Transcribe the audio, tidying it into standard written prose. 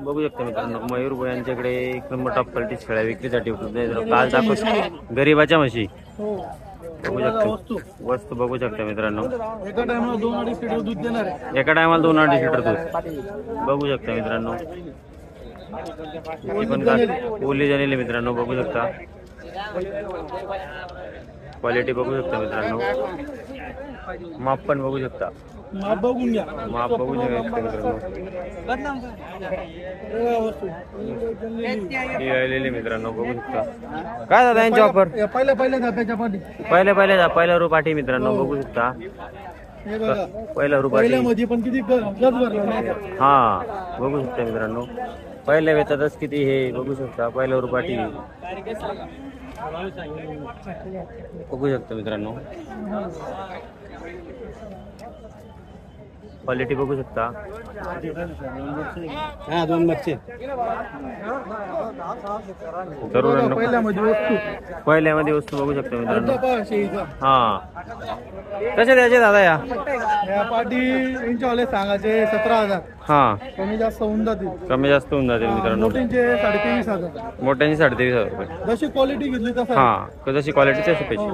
बघू शकता मित्रांनो मयूर भाई यांच्याकडे एक नंबर टॉप क्वालिटी शेळ्या विक्रीसाठी उपलब्ध काल दाखवतो गरीबाच्या म्हशी बघू शकता वस्तू बघू शकता मित्रांनो एका टायमाला 2-2.5 लिटर दूध देणार आहे. एका टायमाला 2-2.5 लिटर दूध बघू शकता मित्रांनो ही पण ओली झालेली मित्रांनो बघू शकता क्वालिटी बघू शकता मित्रांनो माप पण बघू शकता माप बघून घ्या माप बघू शकता मित्रांनो ही आलेली मित्रांनो बघू शकता काय दादा यांची ऑफर पहिल्या धाप्याच्या पाठी पहिल्या रू पाठी मित्रांनो बघू शकता हे बघा पहिल्या रू पाठी मध्ये पण किती गज भरला हा बघू शकता मित्रांनो पहिल्या वेतातच किती हे बघू शकता पहिल्या रू पाठी बघू शकता मित्रांनो क्वालिटी बघू शकता हा 2 बच्चे तरुणांनो पहिल्यामध्ये वस्तू बघू शकता मित्रांनो हा कसे द्यायचे दादा या पाठी इंचवाले सांगायचे 17,000 हा कमी जास्त होऊन जातील मित्रांनो मोठ्यांचे 23,500 मोठ्यांची 23,500 रुपये जशी क्वालिटी घेतली तसं हा जशी क्वालिटी तशी पैसे